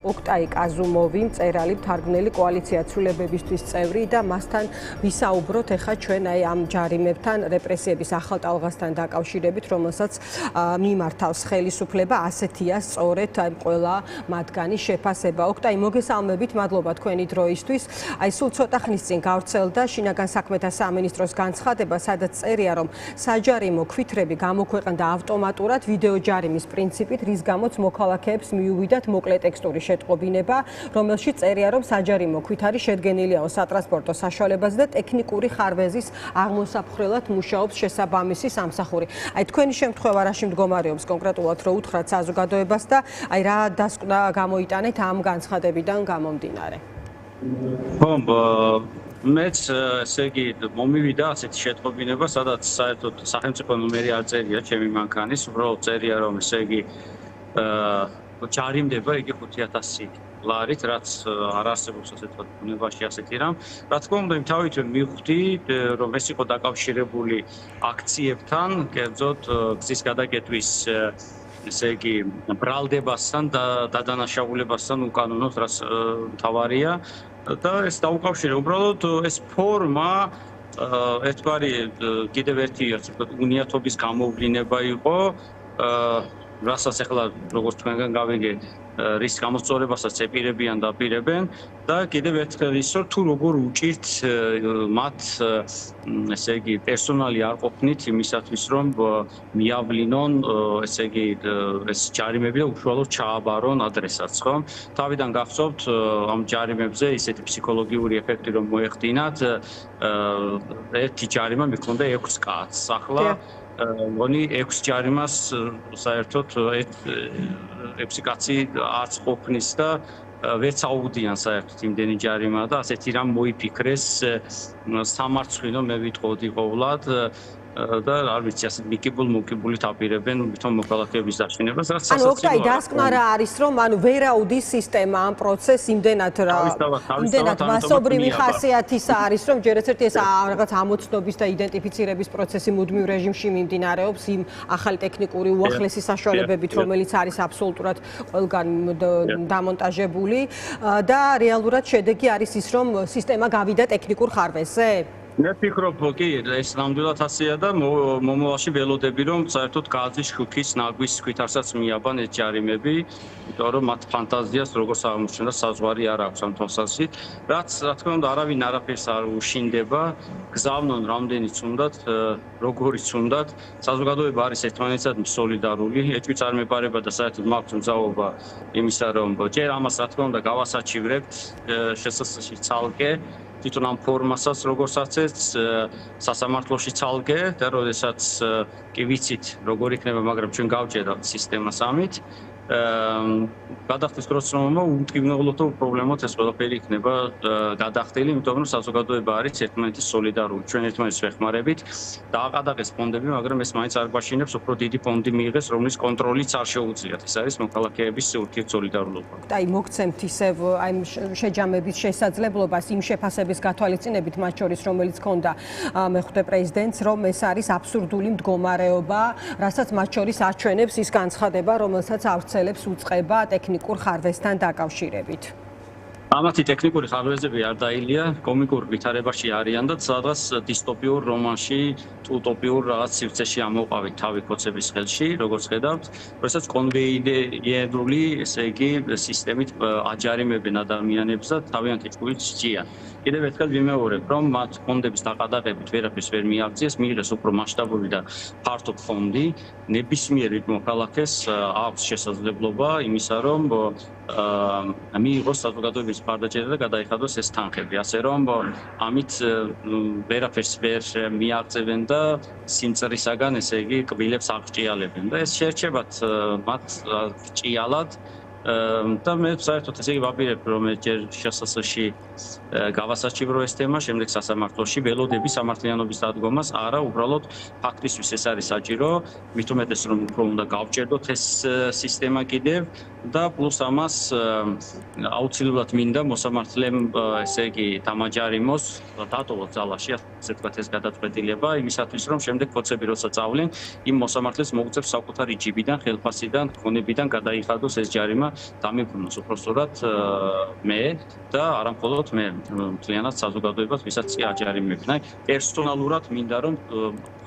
ოქტაი კაზუმოვი, მწერალი, მთარგმნელი კოალიცია ცვლილებებისთვის წევრი და მასთან ვისაუბროთ ახლა ჩვენ აი ამ ჯარიმებთან, რეპრესიების ახალ ტალღასთან დაკავშირებით, რომელსაც მიმართავს ხელისუფლება, ასეთია სწორედ აი ყველა მათგანი შეფასება. ოქტაი, მოგესალმებით, მადლობა თქვენი დროისთვის. აი სულ ცოტა ხნის წინ გავრცელდა შინაგან საქმეთა სამინისტროს განცხადება, სადაც წერია, რომ საჯარიმო ქვითრები გამოქვეყნდა ავტომატურად ვიდეო ჯარიმის პრინციპით, რის გამოც მოქალაქეებს მიუვიდათ მოკლე ტექსტური შეტყობინება, რომელშიც წერია, რომ საჯარიმო ქვითარი შედგენილიაო სატრანსპორტო საშუალებაზე და ტექნიკური ხარვეზის აღმოსაფხრელად მუშაობს შესაბამისი სამსახური. აი თქვენი შემთხვევა რაში მდგომარეობს კონკრეტულად რო უთხრათ საზოგადოებას და აი რა დასკვნა გამოიტანეთ ამ განცხადებიდან გამომდინარე? მეც ესე იგი მომივიდა ასეთი შეტყობინება, სადაც საერთოდ სახელმწიფო ნომერი არ წერია ჩემი მანქანის, უბრალოდ წერია, რომ ესე იგი ჯარიმდება იგი 5000 ლარით, რაც არ არსებობს ასე თქვა ბუნებაში ასეთი რამ. რა თქმა უნდა, იმთავითვე მივხვდი, რომ ეს იყო დაკავშირებული აქციებთან, კერძოდ გზის გადაკეტვის ესე იგი ბრალდებასთან და დადანაშაულებასთან უკანონოდ, რაც მთავარია და ეს დაუკავშირე უბრალოდ ეს ფორმა ერთგვარი კიდევ ერთი ასე ვთქვათ უნიათობის გამოვლინება იყო, რასაც ახლა როგორც თქვენგან გავიგე რის გამოსწორებასაც ეპირებიან და აპირებენ და კიდევ ერთხელ ის რომ თუ როგორ უჭირთ მათ ესე იგი პერსონალი არ ყოფნით იმისათვის რომ მიავლინონ ესე იგი ეს ჯარიმები და უშუალოდ ჩააბარონ ადრესაც ხო თავიდან გახსოვთ ამ ჯარიმებზე ისეთი ფსიქოლოგიური ეფექტი რომ მოეხდინათ ერთი ჯარიმა მიქონდა 6 კაცს ახლა მგონი 6 ჯარიმას საერთოდ 6 კაცი არც ყოფნის და ვერც აუგდიან საერთოდ იმდენი ჯარიმა და ასეთი რამ მოიფიქრეს სამარცხვინო მე ვიტყოდი ყოვლად და არ ვიცი ასე მოკიბულით აპირებენ თვითონ მოქალაქეების დაშინებას რაც ანუ ოქტაი დასკვნა რა არის რომ ანუ ვერაუდის სისტემა ამ პროცესს იმდენად მასობრივი ხასიათის არის რომ ჯერ ერთ-ერთი ეს რაღაც ამოცნობის და იდენტიფიცირების პროცესი მუდმივ რეჟიმში მიმდინარეობს იმ ახალი ტექნიკური უახლესი საშუალებებით რომელიც არის აბსოლუტურად ყველგან დამონტაჟებული და რეალურად შედეგი არის ის რომ სისტემა გავიდა ტექნიკურ ხარვეზზე მე ვფიქრობ, კი, ეს ნამდვილად ასეა და მომავალში ველოდები, რომ საერთოდ გაზის შუქის ნაგვის ქვითარსაც მიაბან ეს ჯარიმები, იმიტომ რომ მათ ფანტაზიას როგორც აღმოჩნდა საზღვარი არ აქვს ამ თვალსაზრისით, რაც რა თქმა უნდა არავინ არაფერს არ უშინდება, გზავნონ რამდენიც უნდათ, როგორიც უნდათ, საზოგადოება არის ერთმანეთთან სოლიდარული, ეჭვიც არ მეპარება და საერთოდ მაქვს მზაობა იმისა, რომ ჯერ ამას რა თქმა უნდა გავასაჩივრებთ შესაძლოა ცალკე თვითონ ამ ფორმასაც როგორც აცეც სასამართლოში ცალკე და როდესაც კი ვიცით როგორ იქნება, მაგრამ ჩვენ გავჭერავთ სისტემას ამით. გადახდის პროცესმა უმტკივნეულოდ პრობლემოთ ეს ყველაფერი იქნება გადახდილი, იმიტომ რომ საზოგადოება არის ერთმანეთის სოლიდარული. ჩვენ ერთმანეთს ვეხმარებით, დააყადაღეს ფონდები, მაგრამ ეს მაინც არ გვაშინებს უფრო დიდი ფონდი მიიღეს, რომლის კონტროლიც არ შეუძლიათ. ეს არის მოქალაქეების ურთიერთსოლიდარულობა. აი მოგცემთ ისევ აი შეჯამების შესაძლებლობას იმ შეფასების გათვალისწინებით, მათ შორის რომელიც ჰქონდა მეხუთე პრეზიდენტს, რომ ეს არის აბსურდული მდგომარეობა, რასაც მათ შორის აჩვენებს ის განცხადება, რომელსაც ავრცელებს უწყება ტექნიკურ ხარვეზთან დაკავშირებით. ამათი ტექნიკური ხარვეზები არ დაილია, კომიკურ ვითარებაში არიან და სადღაც დისტოპიურ რომანში, უტოპიურ რაღაც სივრცეში ამოყავით თავი ქოცების ხელში, როგორც ხედავთ, როდესაც კონვეიერული, ესე იგი, სისტემით აჯარიმებენ ადამიანებს და თავიანთი ჭკუით სჭიან. კიდევ ერთხელ ვიმეორებ, რომ მათ ფონდების დაყადაღებით ვერაფერს ვერ მიაღწიეს, მიიღეს უფრო მასშტაბური და ფართო ფონდი, ნებისმიერ მოქალაქეს აქვს შესაძლებლობა იმისა, რომ მიიღოს საზოგადოების მხარდაჭერა და გადაიხადოს ეს თანხები, ასე რომ ამით ვერაფერს ვერ მიაღწევენ და სიმწრისაგან, ესე იგი, კბილებს აღჭიალებენ და ეს შეერჩებათ მათ ჭიალად და მე საერთოდ ესე იგი ვაპირებ, რომ ჯერ შესაძლოში გავასაჩივრო ეს თემა, შემდეგ სასამართლოში ველოდები სამართლიანობის დადგომას, არა, უბრალოდ ფაქტისთვის ეს არის საჭირო, მით უმეტეს რომ უფრო უნდა გავჭერდოთ ეს სისტემა კიდევ და პლუს ამას აუცილებლად მინდა მოსამართლემ ესე იგი დამაჯარიმოს დატოვოს ძალაში ასე ვთქვათ ეს გადაწყვეტილება იმისათვის რომ შემდეგ ფოცები როცა წავლენ იმ მოსამართლეს მოუწევს საკუთარი ჯიბიდან ხელფასიდან ქონებიდან გადაიხადოს ეს ჯარიმა დამიბრუნოს უпростоრად მე და არა მხოლოდ მე მთლიანად საზოგადოებას ვისაც კი აჯარიმებინა პერსონალურად მინდა რომ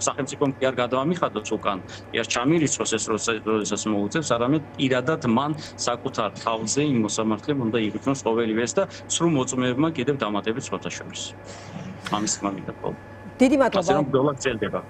სახელმწიფომ კი არ გადავამიხადოს უკან კი არ ჩამირიცხოს ეს როდესაც მოუწევს არამედ პირადად მან საკუთარ თავზე იმ მოსამართლემ უნდა იღებინოს ყოველივეს და სრულ მოწმეებმა კიდევ დამატებით სხვათა შორის. ამის თქმა მინდა. დიდი მადლობა. ასე რომ ბრძოლა გრძელდება.